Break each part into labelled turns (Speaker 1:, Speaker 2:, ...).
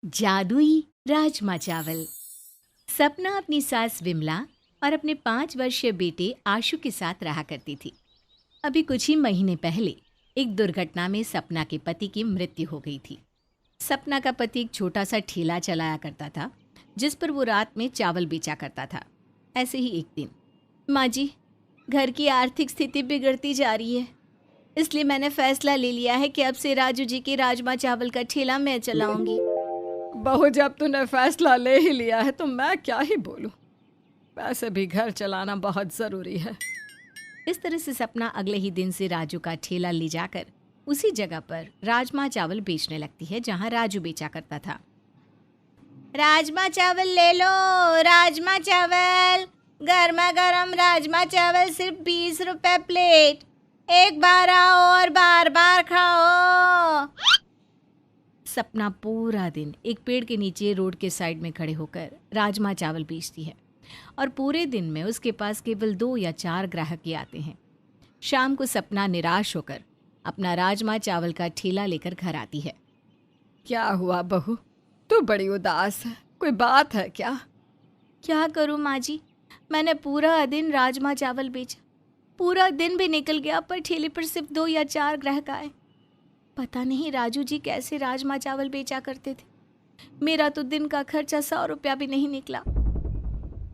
Speaker 1: जादुई राजमा चावल। सपना अपनी सास विमला और अपने 5 वर्षीय बेटे आशु के साथ रहा करती थी। अभी कुछ ही महीने पहले एक दुर्घटना में सपना के पति की मृत्यु हो गई थी। सपना का पति एक छोटा सा ठेला चलाया करता था, जिस पर वो रात में चावल बेचा करता था। ऐसे ही एक दिन, माँ जी, घर की आर्थिक स्थिति बिगड़ती जा रही है, इसलिए मैंने फैसला ले लिया है कि अब से राजू जी के राजमा चावल का ठेला मैं चलाऊंगी।
Speaker 2: बहू, जब तूने फैसला ले ही लिया है तो मैं क्या ही बोलूं। वैसे भी घर चलाना बहुत ज़रूरी है।
Speaker 1: इस तरह से सपना अगले ही दिन से राजू का ठेला ले जाकर उसी जगह पर राजमा चावल बेचने लगती है जहां राजू बेचा करता था। राजमा चावल ले लो, राजमा चावल, गर्मा गर्म राजमा चावल सिर्फ 20 रुपए प्लेट। एक बार आओ और बार बार खाओ। सपना पूरा दिन एक पेड़ के नीचे रोड के साइड में खड़े होकर राजमा चावल बेचती है और पूरे दिन में उसके पास केवल 2 या 4 ग्राहक ही आते हैं। शाम को सपना निराश होकर अपना राजमा चावल का ठेला लेकर घर आती है।
Speaker 2: क्या हुआ बहू, तू बड़ी उदास है, कोई बात है क्या?
Speaker 1: क्या करूं माँ जी, मैंने पूरा दिन राजमा चावल बेचा। पूरा दिन भी निकल गया पर ठेले पर सिर्फ 2 या 4 ग्राहक आए। पता नहीं राजू जी कैसे राजमा चावल बेचा करते थे। मेरा तो दिन का खर्चा 100 रुपया भी नहीं निकला।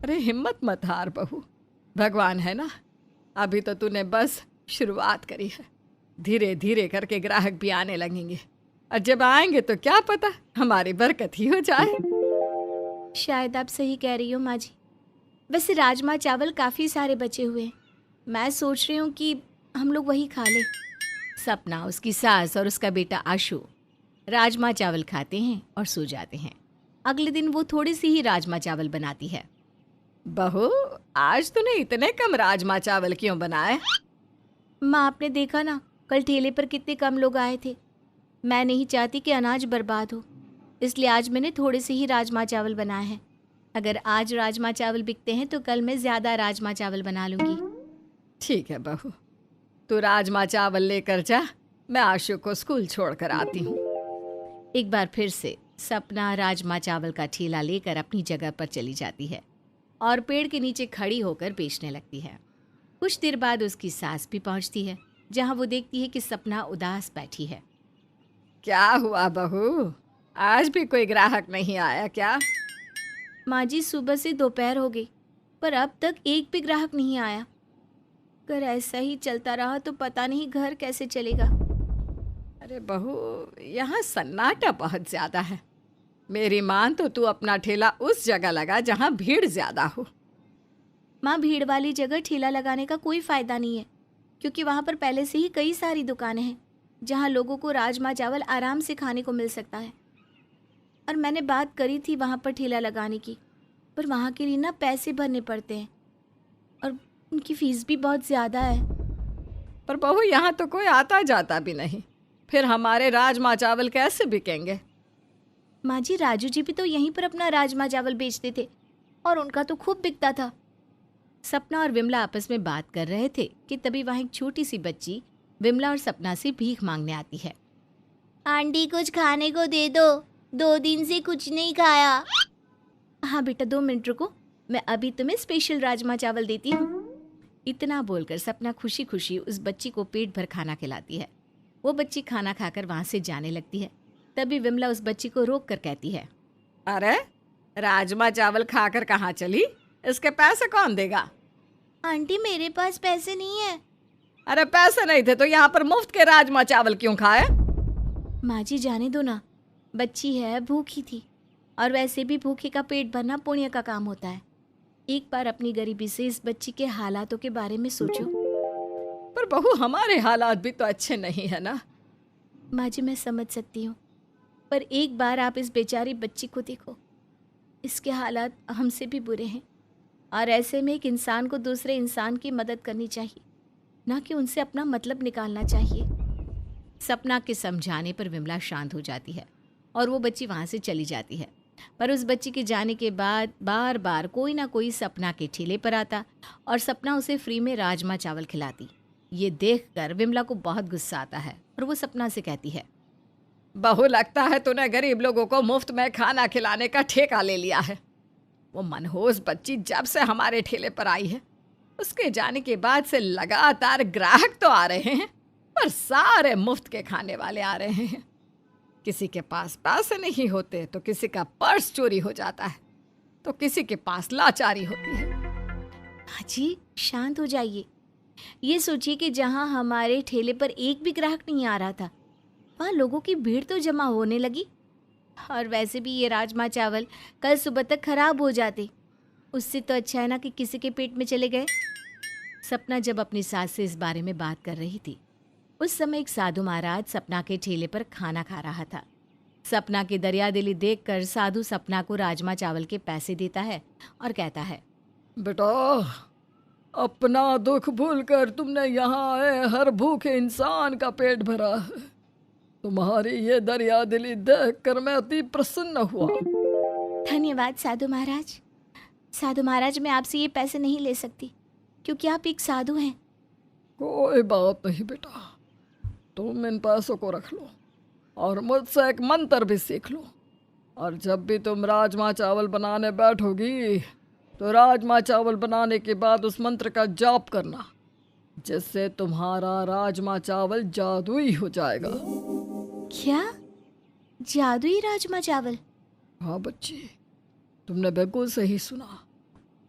Speaker 2: अरे हिम्मत मत हार बहू, भगवान है ना। अभी तो तूने बस शुरुआत करी है, धीरे धीरे करके ग्राहक भी आने लगेंगे और जब आएंगे तो क्या पता हमारी बरकत ही हो जाए।
Speaker 1: शायद आप सही कह रही हो माँ जी। वैसे राजमा चावल काफ़ी सारे बचे हुए हैं, मैं सोच रही हूँ कि हम लोग वही खा लें। सपना, उसकी सास और उसका बेटा आशु राजमा चावल खाते हैं और सो जाते हैं। अगले दिन वो थोड़ी सी ही राजमा चावल बनाती है।
Speaker 2: बहू, आज तूने इतने कम राजमा चावल क्यों बनाए?
Speaker 1: माँ, आपने देखा ना कल ठेले पर कितने कम लोग आए थे। मैं नहीं चाहती कि अनाज बर्बाद हो, इसलिए आज मैंने थोड़े से ही राजमा चावल बनाए हैं। अगर आज राजमा चावल बिकते हैं तो कल मैं ज़्यादा राजमा चावल बना लूँगी।
Speaker 2: ठीक है बहू, तू राजमा चावल लेकर जा, मैं आशु को स्कूल छोड़कर आती हूँ।
Speaker 1: एक बार फिर से सपना राजमा चावल का ठेला लेकर अपनी जगह पर चली जाती है और पेड़ के नीचे खड़ी होकर बेचने लगती है। कुछ देर बाद उसकी सास भी पहुंचती है, जहां वो देखती है कि सपना उदास बैठी है।
Speaker 2: क्या हुआ बहू, आज भी कोई ग्राहक नहीं आया क्या?
Speaker 1: माँ जी, सुबह से दोपहर हो गई पर अब तक एक भी ग्राहक नहीं आया। अगर ऐसा ही चलता रहा तो पता नहीं घर कैसे चलेगा।
Speaker 2: अरे बहू, यहाँ सन्नाटा बहुत ज़्यादा है। मेरी मान तो तू अपना ठेला उस जगह लगा जहाँ भीड़ ज़्यादा हो।
Speaker 1: माँ, भीड़ वाली जगह ठेला लगाने का कोई फ़ायदा नहीं है, क्योंकि वहाँ पर पहले से ही कई सारी दुकानें हैं जहाँ लोगों को राजमा चावल आराम से खाने को मिल सकता है। और मैंने बात करी थी वहाँ पर ठेला लगाने की, पर वहाँ के लिए ना पैसे भरने पड़ते हैं और उनकी फ़ीस भी बहुत ज़्यादा है।
Speaker 2: पर बहू, यहाँ तो कोई आता जाता भी नहीं, फिर हमारे राजमा चावल कैसे बिकेंगे?
Speaker 1: माँ जी, राजू जी भी तो यहीं पर अपना राजमा चावल बेचते थे और उनका तो खूब बिकता था। सपना और विमला आपस में बात कर रहे थे कि तभी वहाँ एक छोटी सी बच्ची विमला और सपना से भीख मांगने आती है। आंटी, कुछ खाने को दे दो, 2 दिन से कुछ नहीं खाया। हाँ बेटा, 2 मिनट रुको, मैं अभी तुम्हें स्पेशल राजमा चावल देती हूँ। इतना बोलकर सपना खुशी खुशी उस बच्ची को पेट भर खाना खिलाती है। वो बच्ची खाना खाकर वहाँ से जाने लगती है। तभी विमला उस बच्ची को रोक कर कहती है,
Speaker 2: अरे, राजमा चावल खाकर कहाँ चली? इसके पैसे कौन देगा?
Speaker 1: आंटी, मेरे पास पैसे नहीं है।
Speaker 2: अरे पैसे नहीं थे तो यहाँ पर मुफ्त के राजमा चावल क्यों खाए?
Speaker 1: माँ जी, जाने दो ना, बच्ची है, भूखी थी और वैसे भी भूखे का पेट भरना पुण्य का काम होता है। एक बार अपनी गरीबी से इस बच्ची के हालातों के बारे में सोचो।
Speaker 2: पर बहू, हमारे हालात भी तो अच्छे नहीं है ना।
Speaker 1: माँ जी, मैं समझ सकती हूँ, पर एक बार आप इस बेचारी बच्ची को देखो, इसके हालात हमसे भी बुरे हैं और ऐसे में एक इंसान को दूसरे इंसान की मदद करनी चाहिए, ना कि उनसे अपना मतलब निकालना चाहिए। सपना के समझाने पर विमला शांत हो जाती है और वो बच्ची वहाँ से चली जाती है। पर उस बच्ची के जाने के बाद बार बार कोई ना कोई सपना के ठेले पर आता और सपना उसे फ्री में राजमा चावल खिलाती। ये देखकर विमला को बहुत गुस्सा आता है और वो सपना से कहती है,
Speaker 2: बहू, लगता है तूने गरीब लोगों को मुफ्त में खाना खिलाने का ठेका ले लिया है। वो मनहूस बच्ची जब से हमारे ठेले पर आई है, उसके जाने के बाद से लगातार ग्राहक तो आ रहे हैं, पर सारे मुफ्त के खाने वाले आ रहे हैं। किसी के पास पैसे नहीं होते तो किसी का पर्स चोरी हो जाता है, तो किसी के पास लाचारी होती है।
Speaker 1: माँ जी, शांत हो जाइए। ये सोचिए कि जहाँ हमारे ठेले पर एक भी ग्राहक नहीं आ रहा था, वहाँ लोगों की भीड़ तो जमा होने लगी। और वैसे भी ये राजमा चावल कल सुबह तक खराब हो जाते। उससे तो अच्छा है ना कि किसी के पेट में चले गए। सपना जब अपनी सास से इस बारे में बात कर रही थी, उस समय एक साधु महाराज सपना के ठेले पर खाना खा रहा था। सपना की दरियादिली देखकर साधु सपना को राजमा चावल के पैसे देता है और कहता है,
Speaker 2: बेटा, अपना दुख भूलकर तुमने यहाँ आए हर भूखे इंसान का पेट भरा है। तुम्हारी ये दरिया दिली देख कर मैं अति प्रसन्न हुआ।
Speaker 1: धन्यवाद साधु महाराज। साधु महाराज, मैं आपसे ये पैसे नहीं ले सकती क्योंकि आप एक साधु हैं।
Speaker 2: कोई बात नहीं बेटा, तुम इन पैसों को रख लो और मुझसे एक मंत्र भी सीख लो। और जब भी तुम राजमा चावल बनाने बैठोगी तो राजमा चावल बनाने के बाद उस मंत्र का जाप करना, जिससे तुम्हारा राजमा चावल जादुई हो जाएगा।
Speaker 1: क्या? जादुई राजमा चावल?
Speaker 2: हाँ बच्ची, तुमने बिल्कुल सही सुना।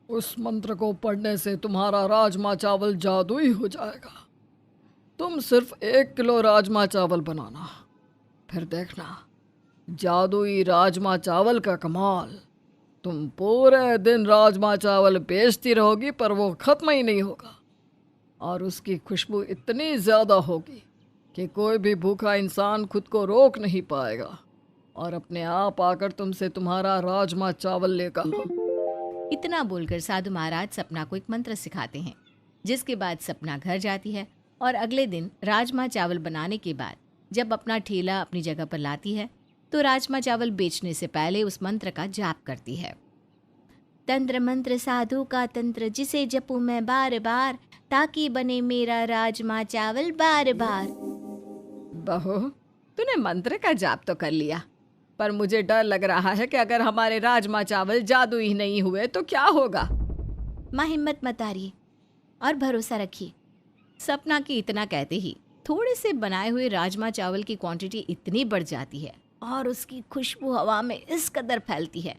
Speaker 2: उस मंत्र को पढ़ने से तुम्हारा राजमा चावल जादुई हो जाएगा। तुम सिर्फ 1 किलो राजमा चावल बनाना, फिर देखना जादुई राजमा चावल का कमाल। तुम पूरे दिन राजमा चावल बेचती रहोगी पर वो ख़त्म ही नहीं होगा, और उसकी खुशबू इतनी ज़्यादा होगी कि कोई भी भूखा इंसान खुद को रोक नहीं पाएगा और अपने आप आकर तुमसे तुम्हारा राजमा चावल लेगा।
Speaker 1: इतना बोलकर साधु महाराज सपना को एक मंत्र सिखाते हैं, जिसके बाद सपना घर जाती है और अगले दिन राजमा चावल बनाने के बाद जब अपना ठेला अपनी जगह पर लाती है तो राजमा चावल बेचने से पहले उस मंत्र का जाप करती है। तंत्र मंत्र साधु का तंत्र, जिसे जपूं मैं बार बार, ताकि बने मेरा राजमा चावल बार बार।
Speaker 2: बहू, तूने मंत्र का जाप तो कर लिया, पर मुझे डर लग रहा है कि अगर हमारे राजमा चावल जादू ही नहीं हुए तो क्या होगा।
Speaker 1: माँ, हिम्मत मत हारिए और भरोसा रखिए। सपना की इतना कहते ही थोड़े से बनाए हुए राजमा चावल की क्वांटिटी इतनी बढ़ जाती है और उसकी खुशबू हवा में इस कदर फैलती है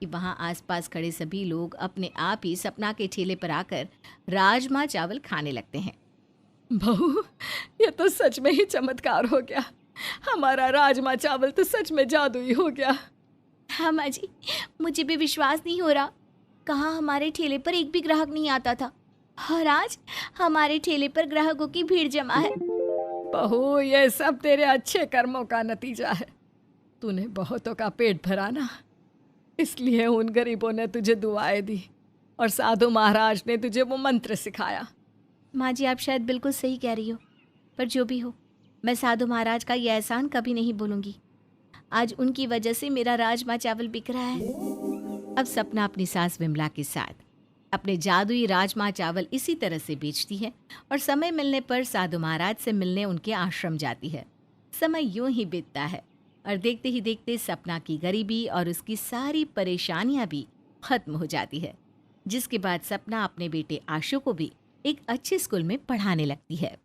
Speaker 1: कि वहाँ आसपास खड़े सभी लोग अपने आप ही सपना के ठेले पर आकर राजमा चावल खाने लगते हैं।
Speaker 2: बहू, ये तो सच में ही चमत्कार हो गया। हमारा राजमा चावल तो सच में जादुई हो गया।
Speaker 1: हाँ माँ जी, मुझे भी विश्वास नहीं हो रहा। कहाँ हमारे ठेले पर एक भी ग्राहक नहीं आता था और आज हमारे ठेले पर ग्राहकों की भीड़ जमा है।
Speaker 2: बहू, ये सब तेरे अच्छे कर्मों का नतीजा है। तूने बहुतों का पेट भरा ना, इसलिए उन गरीबों ने तुझे दुआएं दी और साधु महाराज ने तुझे वो मंत्र सिखाया।
Speaker 1: माँ जी, आप शायद बिल्कुल सही कह रही हो, पर जो भी हो, मैं साधु महाराज का ये एहसान कभी नहीं भूलूंगी। आज उनकी वजह से मेरा राजमा चावल बिक रहा है। अब सपना अपनी सास विमला के साथ अपने जादुई राजमा चावल इसी तरह से बेचती है और समय मिलने पर साधु महाराज से मिलने उनके आश्रम जाती है। समय यूं ही बीतता है और देखते ही देखते सपना की गरीबी और उसकी सारी परेशानियां भी खत्म हो जाती है, जिसके बाद सपना अपने बेटे आशु को भी एक अच्छे स्कूल में पढ़ाने लगती है।